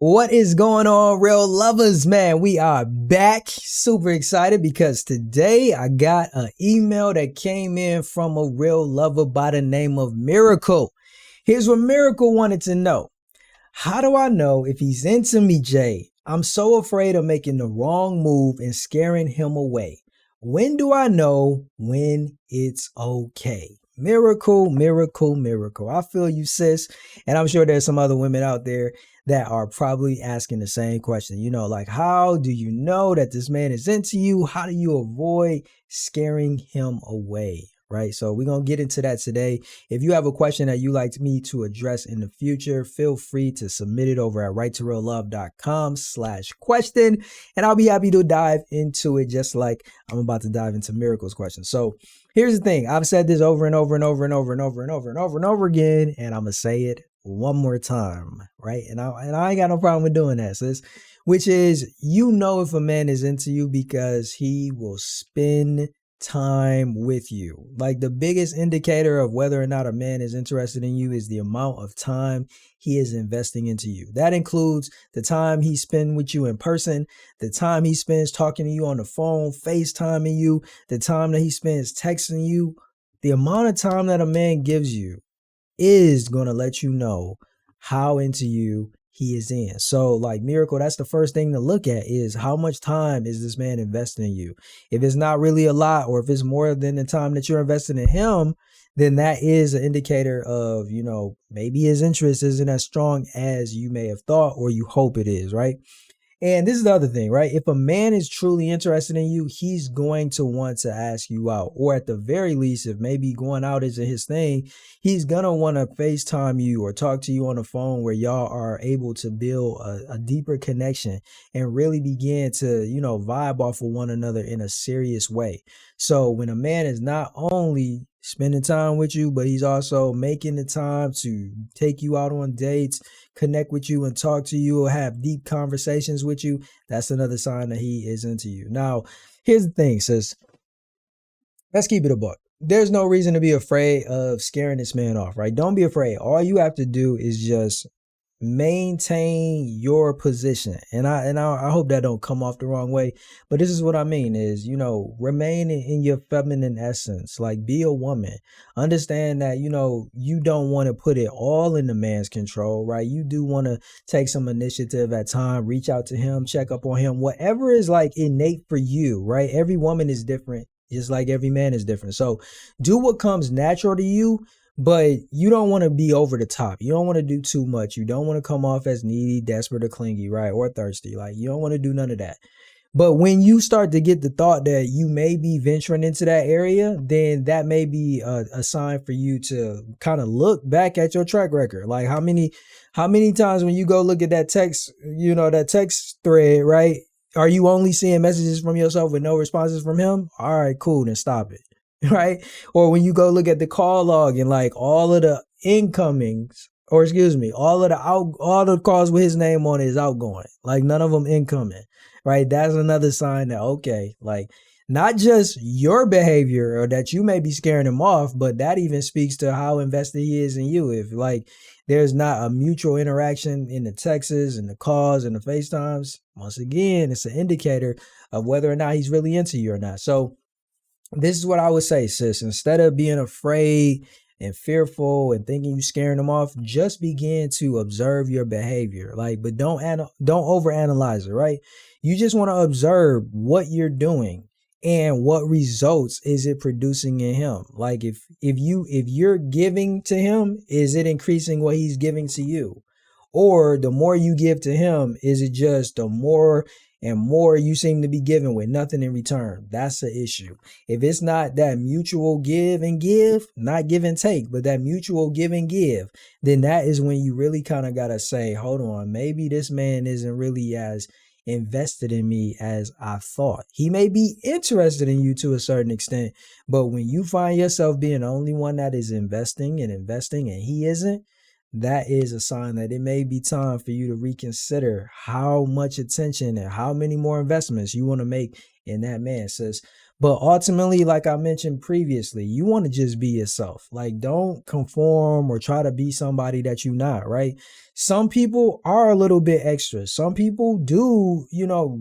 What is going on, real lovers, man? We are back. Super excited because today I got an email that came in from a real lover by the name of Miracle. Here's what Miracle wanted to know. How do I know if he's into me, Jay? I'm so afraid of making the wrong move and scaring him away. When do I know when it's okay? Miracle, miracle, miracle. I feel you, sis. And I'm sure there's some other women out there that are probably asking the same question. Like, how do you know that this man is into you? How do you avoid scaring him away? Right. So we're going to get into that today. If you have a question that you like me to address in the future, feel free to submit it over at righttoreallove.com/question. And I'll be happy to dive into it just like I'm about to dive into Miracle's question. So here's the thing. I've said this over and over and over and over and over and over and over and over again, and I'm going to say it one more time. Right. And I ain't got no problem with doing that, sis. Which is, if a man is into you because he will spend time with you. Like, the biggest indicator of whether or not a man is interested in you is the amount of time he is investing into you. That includes the time he spends with you in person, the time he spends talking to you on the phone, FaceTiming you, the time that he spends texting you. The amount of time that a man gives you is going to let you know how into you he is in. So, like, Miracle, that's the first thing to look at, is how much time is this man investing in you? If it's not really a lot, or if it's more than the time that you're investing in him, then that is an indicator of, maybe his interest isn't as strong as you may have thought or you hope it is, right? And this is the other thing, right? If a man is truly interested in you, he's going to want to ask you out. Or at the very least, if maybe going out isn't his thing, he's going to want to FaceTime you or talk to you on the phone, where y'all are able to build a deeper connection and really begin to, vibe off of one another in a serious way. So when a man is not only spending time with you, but he's also making the time to take you out on dates, connect with you and talk to you, or have deep conversations with you, that's another sign that he is into you. Now, here's the thing, sis. Let's keep it a buck. There's no reason to be afraid of scaring this man off, right? Don't be afraid. All you have to do is just maintain your position. And I hope that don't come off the wrong way, but this is what I mean is, remain in your feminine essence. Like, be a woman. Understand that, you don't want to put it all in the man's control, right? You do want to take some initiative at time, reach out to him, check up on him, whatever is like innate for you, right? Every woman is different, just like every man is different. So do what comes natural to you. But you don't want to be over the top. You don't want to do too much. You don't want to come off as needy, desperate, or clingy, right? Or thirsty. Like, you don't want to do none of that. But when you start to get the thought that you may be venturing into that area, then that may be a sign for you to kind of look back at your track record. Like, how many times when you go look at that text, that text thread, right? Are you only seeing messages from yourself with no responses from him? All right, cool. Then stop it. Right? Or when you go look at the call log and like all of the incomings, or excuse me, all the calls with his name on it is outgoing. Like, none of them incoming. Right? That's another sign that, okay, like, not just your behavior or that you may be scaring him off, but that even speaks to how invested he is in you. If like there's not a mutual interaction in the texts and the calls and the FaceTimes, once again, it's an indicator of whether or not he's really into you or not. So this is what I would say, sis. Instead of being afraid and fearful and thinking you scaring them off, just begin to observe your behavior. Like, but don't overanalyze it, right? You just want to observe what you're doing and what results is it producing in him. Like, if you're giving to him, is it increasing what he's giving to you? Or the more you give to him, is it just the more and more you seem to be giving with nothing in return? That's the issue. If it's not that mutual give and give, not give and take, but that mutual give and give, then that is when you really kind of got to say, hold on, maybe this man isn't really as invested in me as I thought. He may be interested in you to a certain extent, but when you find yourself being the only one that is investing and he isn't, that is a sign that it may be time for you to reconsider how much attention and how many more investments you want to make in that man, sis. But ultimately, like I mentioned previously, you want to just be yourself. Like, don't conform or try to be somebody that you're not, right? Some people are a little bit extra. Some people do,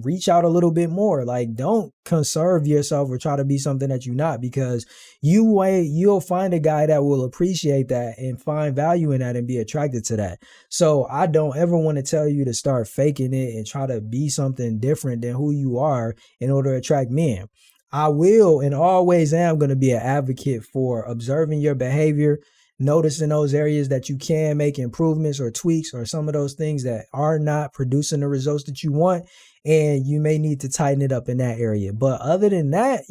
reach out a little bit more. Like, don't conserve yourself or try to be something that you're not, because you'll find a guy that will appreciate that and find value in that and be attracted to that. So I don't ever want to tell you to start faking it and try to be something different than who you are in order to attract men. I will and always am going to be an advocate for observing your behavior, noticing those areas that you can make improvements or tweaks, or some of those things that are not producing the results that you want, and you may need to tighten it up in that area. But other than that,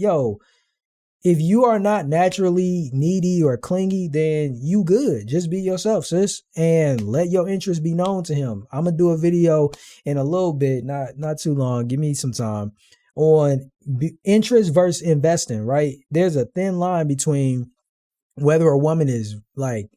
if you are not naturally needy or clingy, then you good. Just be yourself, sis, and let your interests be known to him. I'm gonna do a video in a little bit, not too long. Give me some time, on interest versus investing, right? There's a thin line between whether a woman is like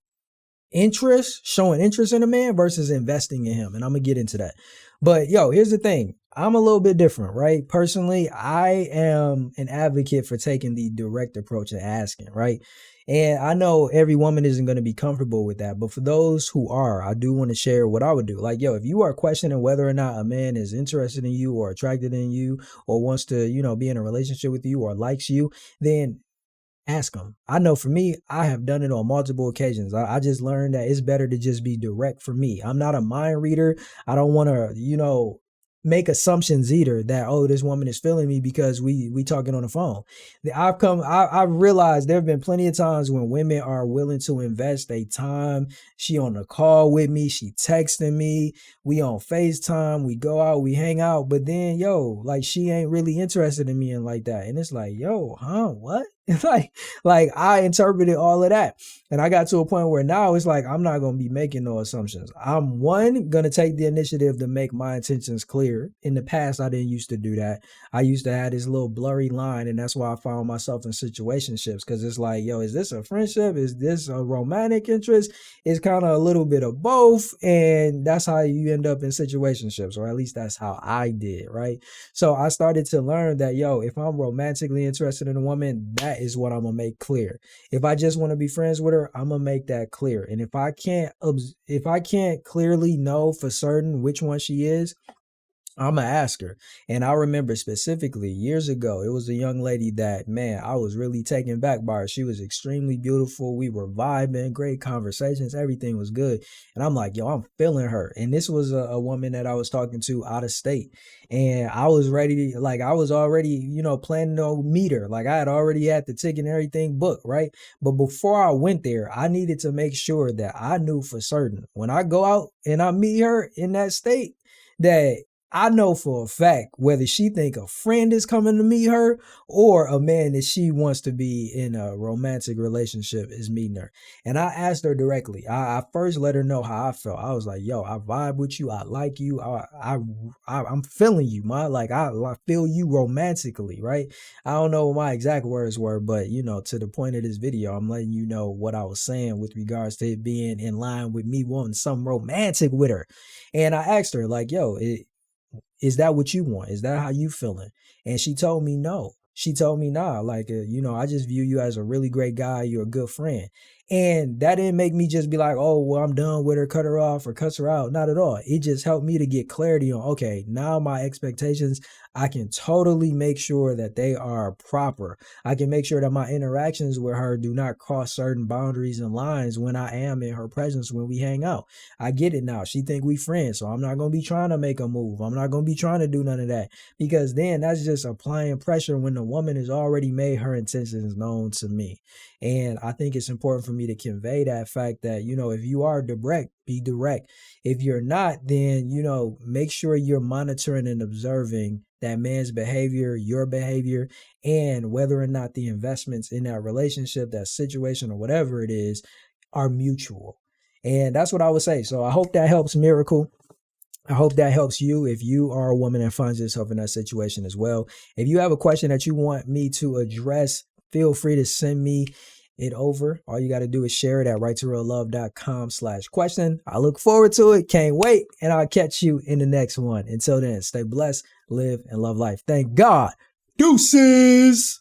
showing interest in a man versus investing in him. And I'm going to get into that. But here's the thing. I'm a little bit different, right? Personally, I am an advocate for taking the direct approach and asking, right? And I know every woman isn't going to be comfortable with that. But for those who are, I do want to share what I would do. Like, if you are questioning whether or not a man is interested in you or attracted in you or wants to, be in a relationship with you or likes you, then ask them. I know for me, I have done it on multiple occasions. I just learned that it's better to just be direct for me. I'm not a mind reader. I don't want to, make assumptions either that, oh, this woman is feeling me because we talking on the phone. I've realized there have been plenty of times when women are willing to invest their time. She on the call with me, she texting me, we on FaceTime, we go out, we hang out, but then like she ain't really interested in me and like that. And it's like, what? like I interpreted all of that. And I got to a point where now it's like, I'm not going to be making no assumptions. I'm going to take the initiative to make my intentions clear. In the past, I didn't used to do that. I used to have this little blurry line. And that's why I found myself in situationships. Cause it's like, is this a friendship? Is this a romantic interest? It's kind of a little bit of both. And that's how you end up in situationships, or at least that's how I did. Right. So I started to learn that, if I'm romantically interested in a woman, that is what I'm going to make clear. If I just want to be friends with her, I'm going to make that clear. And if I can't clearly know for certain which one she is, I'm going to ask her. And I remember specifically years ago, it was a young lady that, man, I was really taken back by her. She was extremely beautiful. We were vibing, great conversations. Everything was good. And I'm like, I'm feeling her. And this was a woman that I was talking to out of state. And I was ready to, I was already, planning to meet her. Like I had already had the ticket and everything booked, right? But before I went there, I needed to make sure that I knew for certain when I go out and I meet her in that state, that I know for a fact whether she think a friend is coming to meet her or a man that she wants to be in a romantic relationship is meeting her. And I asked her directly. I first let her know how I felt. I was like, I vibe with you. I like you. I'm feeling you, man. Like I feel you romantically, right? I don't know what my exact words were, but to the point of this video, I'm letting you know what I was saying with regards to it being in line with me wanting something romantic with her. And I asked her like, is that what you want? Is that how you feeling? And she told me no. She told me nah, I just view you as a really great guy. You're a good friend. And that didn't make me just be like, oh, well, I'm done with her, cut her off or cuss her out. Not at all. It just helped me to get clarity on, okay, now my expectations, I can totally make sure that they are proper. I can make sure that my interactions with her do not cross certain boundaries and lines when I am in her presence when we hang out. I get it now. She think we friends, so I'm not going to be trying to make a move. I'm not going to be trying to do none of that, because then that's just applying pressure when the woman has already made her intentions known to me. And I think it's important for me to convey that fact that, if you are direct, be direct. If you're not, then, make sure you're monitoring and observing that man's behavior, your behavior, and whether or not the investments in that relationship, that situation, or whatever it is, are mutual. And that's what I would say. So I hope that helps, Miracle. I hope that helps you if you are a woman that finds yourself in that situation as well. If you have a question that you want me to address, feel free to send me it over. All you got to do is share it at righttoreallove.com/question. I look forward to it. Can't wait. And I'll catch you in the next one. Until then, stay blessed, live, and love life. Thank God. Deuces.